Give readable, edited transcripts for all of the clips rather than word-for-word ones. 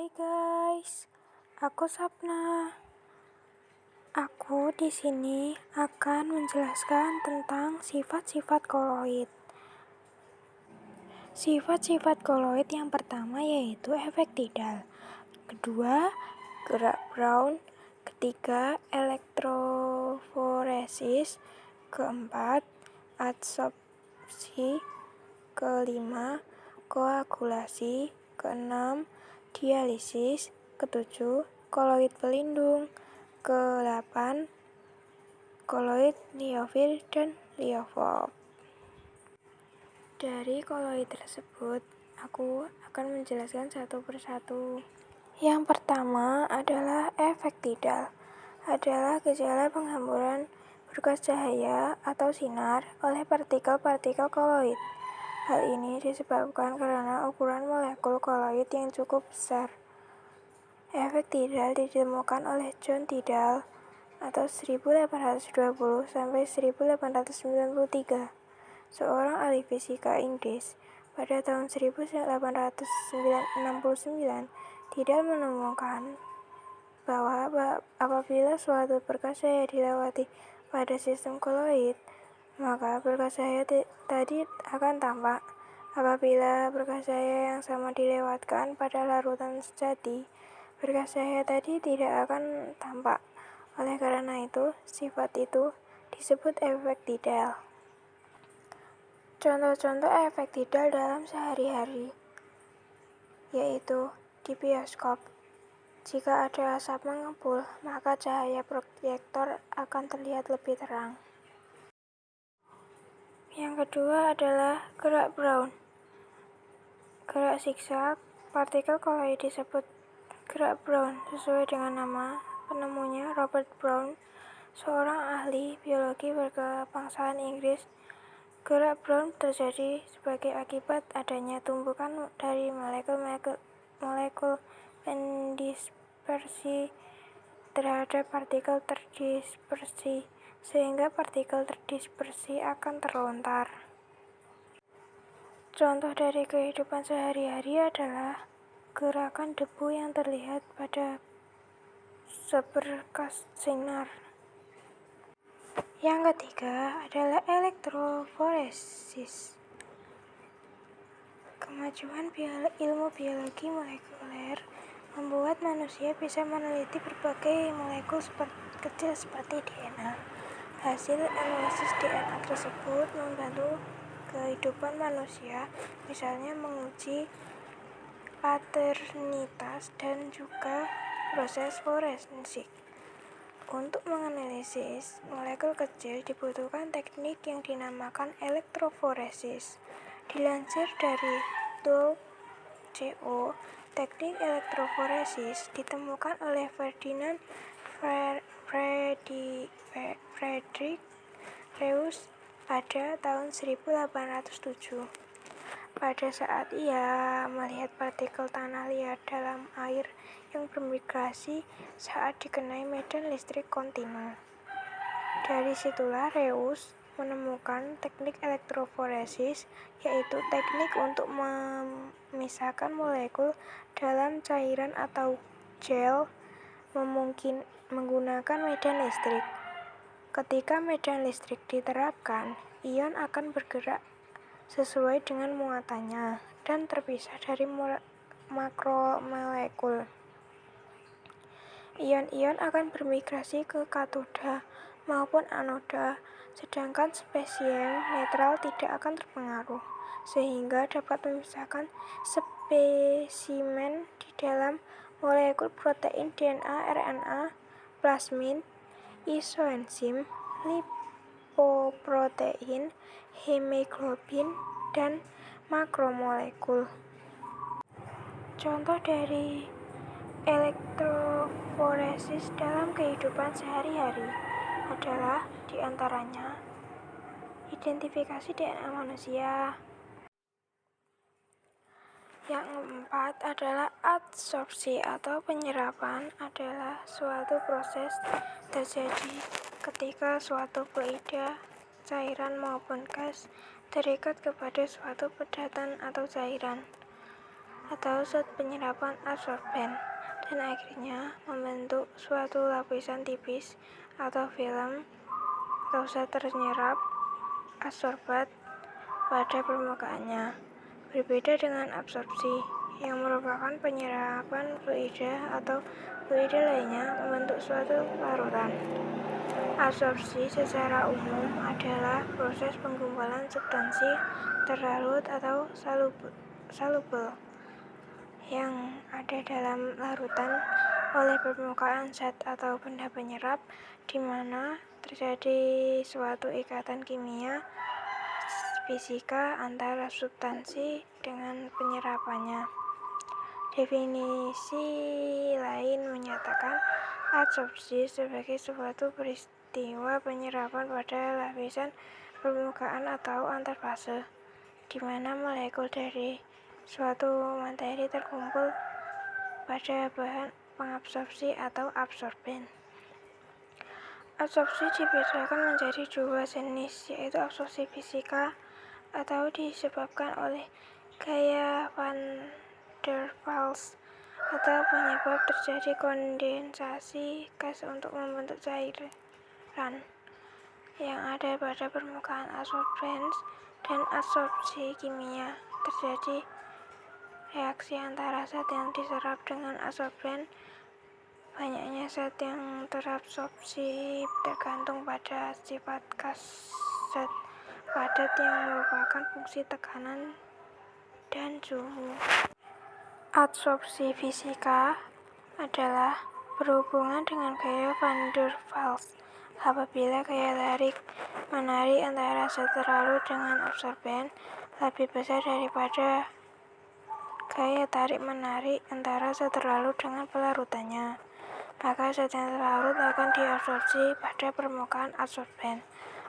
Hai guys, aku Sapna. Aku di sini akan menjelaskan tentang sifat-sifat koloid. Sifat-sifat koloid yang pertama yaitu efek tidal. Kedua, gerak Brown. Ketiga, elektroforesis. Keempat, adsorpsi. Kelima, koagulasi. Keenam, dialisis. Ketujuh, koloid pelindung. Kedelapan, koloid liofil dan liofob. Dari koloid tersebut, aku akan menjelaskan satu persatu. Yang pertama adalah efek tidal. Adalah gejala penghamburan berkas cahaya atau sinar oleh partikel-partikel koloid. Hal ini disebabkan karena ukuran molekul koloid yang cukup besar. Efek tidal ditemukan oleh John Tidal atau 1820 sampai 1893, seorang ahli fisika Inggris. Pada tahun 1869, Tidal menemukan bahwa apabila suatu berkas cahaya dilewati pada sistem koloid, maka berkas cahaya tadi akan tampak. Apabila berkas cahaya yang sama dilewatkan pada larutan sejati, berkas cahaya tadi tidak akan tampak. Oleh karena itu, sifat itu disebut efek tidal. Contoh-contoh efek tidal dalam sehari-hari yaitu di bioskop. Jika ada asap mengepul, maka cahaya proyektor akan terlihat lebih terang. Yang kedua adalah gerak Brown. Gerak zigzag partikel koloid disebut gerak Brown sesuai dengan nama penemunya Robert Brown, seorang ahli biologi berkebangsaan Inggris. Gerak Brown terjadi sebagai akibat adanya tumbukan dari molekul pendispersi terhadap partikel terdispersi, sehingga partikel terdispersi akan terlontar. Contoh dari kehidupan sehari-hari adalah gerakan debu yang terlihat pada seberkas sinar. Yang ketiga adalah elektroforesis. Kemajuan ilmu biologi molekuler membuat manusia bisa meneliti berbagai molekul kecil seperti DNA. Hasil analisis DNA tersebut membantu kehidupan manusia, misalnya menguji paternitas dan juga proses forensik. Untuk menganalisis molekul kecil dibutuhkan teknik yang dinamakan elektroforesis. Dilansir dari Doug Co., teknik elektroforesis ditemukan oleh Ferdinand Friedrich Reus pada tahun 1807. Pada saat ia melihat partikel tanah liat dalam air yang bermigrasi saat dikenai medan listrik kontinu. Dari situlah Reus menemukan teknik elektroforesis, yaitu teknik untuk memisahkan molekul dalam cairan atau gel menggunakan medan listrik. Ketika medan listrik diterapkan, ion akan bergerak sesuai dengan muatannya dan terpisah dari makromolekul. Ion-ion akan bermigrasi ke katoda maupun anoda, sedangkan spesimen netral tidak akan terpengaruh, sehingga dapat memisahkan spesimen di dalam molekul protein, DNA, RNA, plasmid, isoenzim, lipoprotein, hemoglobin, dan makromolekul. Contoh dari elektroforesis dalam kehidupan sehari-hari adalah diantaranya identifikasi DNA manusia. Yang keempat adalah adsorpsi atau penyerapan, adalah suatu proses terjadi ketika suatu fluida, cairan maupun gas terikat kepada suatu padatan atau cairan. atau zat penyerapan absorben, dan akhirnya membentuk suatu lapisan tipis atau film atau zat ternyerap absorbat pada permukaannya. Berbeda dengan absorpsi, yang merupakan penyerapan fluida atau fluida lainnya membentuk suatu larutan. Absorpsi secara umum adalah proses penggumpalan substansi terlarut atau salubel yang ada dalam larutan oleh permukaan zat atau benda penyerap, di mana terjadi suatu ikatan kimia fisika antara substansi dengan penyerapannya. Definisi lain menyatakan absorpsi sebagai suatu peristiwa penyerapan pada lapisan permukaan atau antarfase, di mana molekul dari suatu materi terkumpul pada bahan pengabsorpsi atau absorben. Absorpsi dibedakan menjadi dua jenis, yaitu absorpsi fisika atau disebabkan oleh gaya van der Waals atau penyebab terjadi kondensasi gas untuk membentuk cairan yang ada pada permukaan absorben, dan absorpsi kimia terjadi reaksi antara zat yang diserap dengan absorben. Banyaknya zat yang terabsorpsi tergantung pada sifat khas zat padat yang merupakan fungsi tekanan dan suhu. Absorpsi fisika adalah berhubungan dengan gaya van der Waals. Apabila gaya tarik-menarik antara zat terlarut dengan absorben lebih besar daripada gaya tarik-menarik antara zat terlarut dengan pelarutannya, maka zat yang terlarut akan diabsorpsi pada permukaan absorben.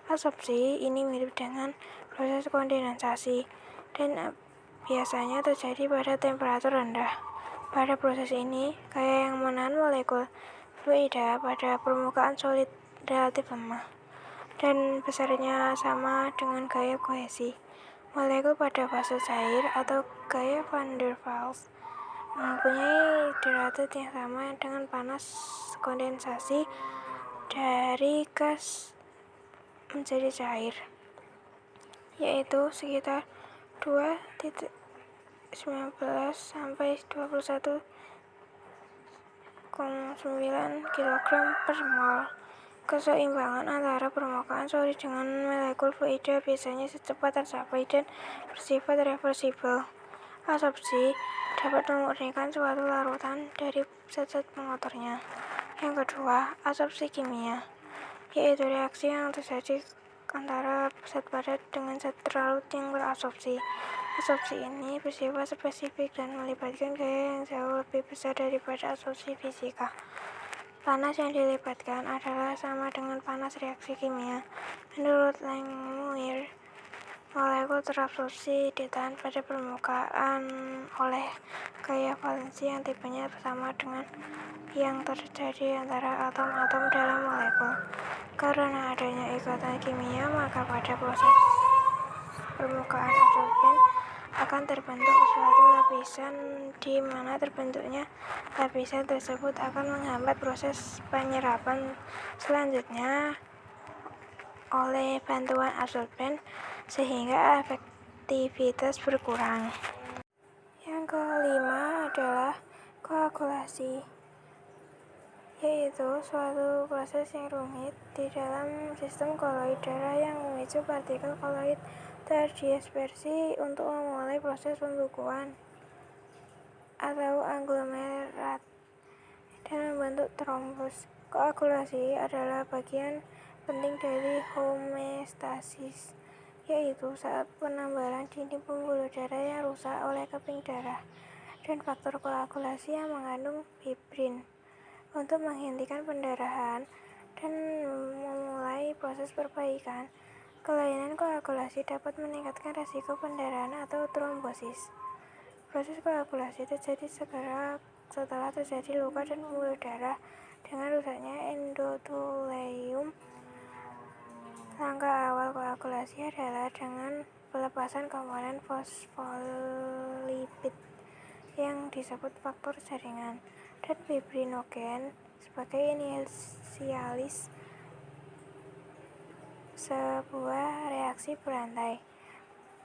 Absorpsi ini mirip dengan proses kondensasi dan biasanya terjadi pada temperatur rendah. Pada proses ini, gaya yang menahan molekul fluida pada permukaan solid relatif lemah, dan besarnya sama dengan gaya kohesi. Molekul pada fase cair atau gaya van der Waals mempunyai derajat yang sama dengan panas kondensasi dari gas menjadi cair, yaitu sekitar 2,19 sampai 21,9 kg per mol. Keseimbangan antara permukaan solid dengan molekul fluida biasanya secepat tercapai dan bersifat reversibel. Absorpsi dapat memurnikan suatu larutan dari zat-zat pengotornya. Yang kedua, absorpsi kimia, yaitu reaksi yang terjadi antara zat padat dengan zat terlarut yang berabsorpsi. Absorpsi ini bersifat spesifik dan melibatkan gaya yang jauh lebih besar daripada absorpsi fisika. Panas yang dilibatkan adalah sama dengan panas reaksi kimia. Menurut Langmuir, molekul terabsorpsi ditahan pada permukaan oleh gaya valensi yang tipenya sama dengan yang terjadi antara atom-atom dalam molekul. Karena adanya ikatan kimia, maka pada proses permukaan absorben akan terbentuk suatu lapisan, di mana terbentuknya lapisan tersebut akan menghambat proses penyerapan selanjutnya oleh bantuan absorben, sehingga efektivitas berkurang. Yang kelima adalah koagulasi, yaitu suatu proses yang rumit di dalam sistem koloid darah yang memicu partikel koloid terdispersi untuk memulai proses pembukuan atau aglomerat dan membentuk trombus. Koagulasi adalah bagian penting dari homeostasis, yaitu saat penambalan dinding pembuluh darah yang rusak oleh keping darah, dan faktor koagulasi yang mengandung fibrin untuk menghentikan pendarahan dan memulai proses perbaikan. Kelainan koagulasi dapat meningkatkan risiko pendarahan atau trombosis. Proses koagulasi terjadi segera setelah terjadi luka dan pembuluh darah dengan rusaknya endothelium. Langkah awal koagulasi adalah dengan pelepasan komponen fosfolipid yang disebut faktor jaringan, dan fibrinogen sebagai inisialis sebuah reaksi berantai.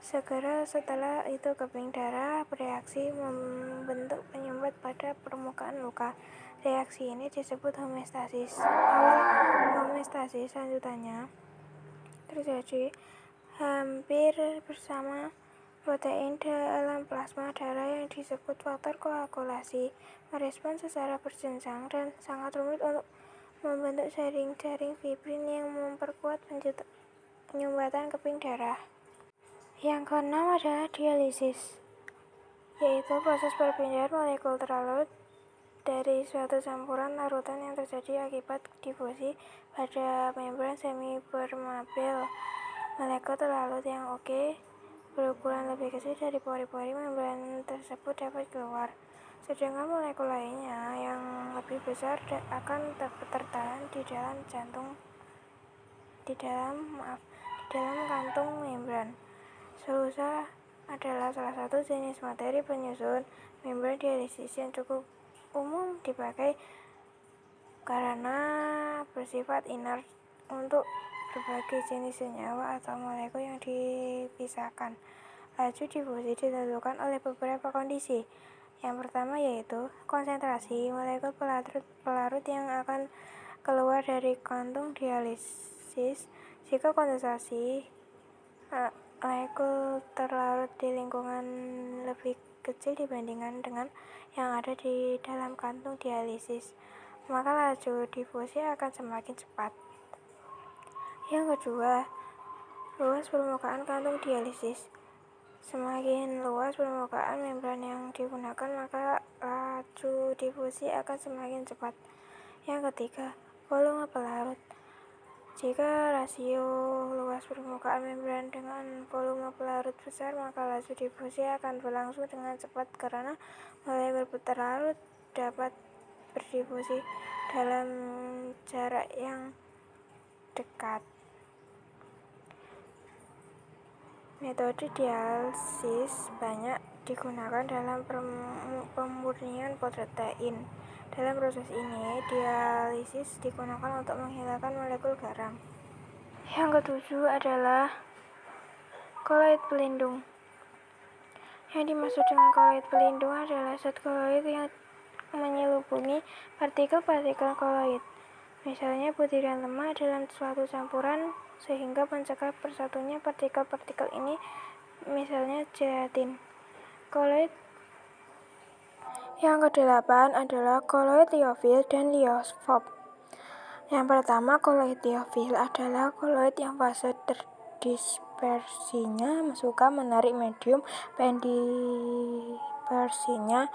Segera setelah itu keping darah bereaksi membentuk penyumbat pada permukaan luka. Reaksi ini disebut homeostasis. Awal homeostasis lanjutannya terjadi hampir bersama protein dalam plasma darah yang disebut faktor koagulasi merespons secara berjenjang dan sangat rumit untuk membentuk jaring-jaring fibrin yang memperkuat penyumbatan keping darah. Yang keenam adalah dialisis, yaitu proses perpindahan molekul terlarut dari suatu campuran larutan yang terjadi akibat difusi pada membran semi-permeabel. Molekul terlarut yang berukuran lebih kecil dari pori-pori membran tersebut dapat keluar, sedangkan molekul lainnya yang lebih besar akan tertahan di dalam kantung membran. Selusa adalah salah satu jenis materi penyusun membran dialisis yang cukup umum dipakai karena bersifat inert untuk berbagai jenis senyawa atau molekul yang dipisahkan. Laju difusi ditentukan oleh beberapa kondisi. Yang pertama yaitu konsentrasi molekul pelarut yang akan keluar dari kantung dialisis. Jika konsentrasi molekul terlarut di lingkungan lebih kecil dibandingkan dengan yang ada di dalam kantung dialisis, maka laju difusi akan semakin cepat. Yang kedua, luas permukaan kantung dialisis. Semakin luas permukaan membran yang digunakan, maka laju difusi akan semakin cepat. Yang ketiga, volume pelarut. Jika rasio luas permukaan membran dengan volume pelarut besar, maka laju difusi akan berlangsung dengan cepat karena molekul terlarut dapat berdifusi dalam jarak yang dekat. Metode dialisis banyak digunakan dalam pemurnian protein. Dalam proses ini, dialisis digunakan untuk menghilangkan molekul garam. Yang ketujuh adalah koloid pelindung. Yang dimaksud dengan koloid pelindung adalah zat koloid yang menyelubungi partikel-partikel koloid, misalnya butiran lemak dalam suatu campuran, sehingga mencegah bersatunya partikel-partikel ini, misalnya gelatin. Koloid yang kedelapan adalah koloid liofil dan liofob. Yang pertama, koloid liofil adalah koloid yang fase terdispersinya suka menarik medium pendispersinya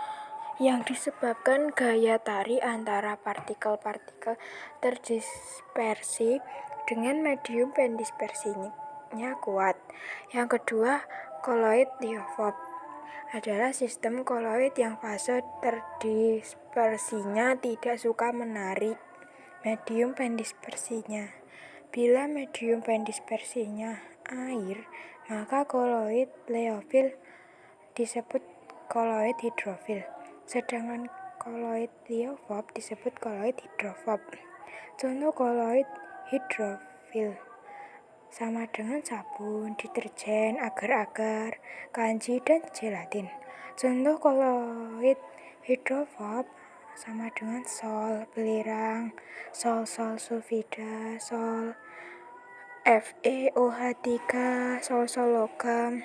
yang disebabkan gaya tarik antara partikel-partikel terdispersi dengan medium pendispersinya kuat. Yang kedua, koloid liofob adalah sistem koloid yang fase terdispersinya tidak suka menarik medium pendispersinya. Bila medium pendispersinya air, maka koloid liofil disebut koloid hidrofil, sedangkan koloid liofob disebut koloid hidrofob. Contoh koloid hidrofil sama dengan sabun, deterjen, agar-agar, kanji, dan gelatin. Contoh koloid hidrofob sama dengan sol, belerang, sol sulfida, sol FeOH3, sol logam.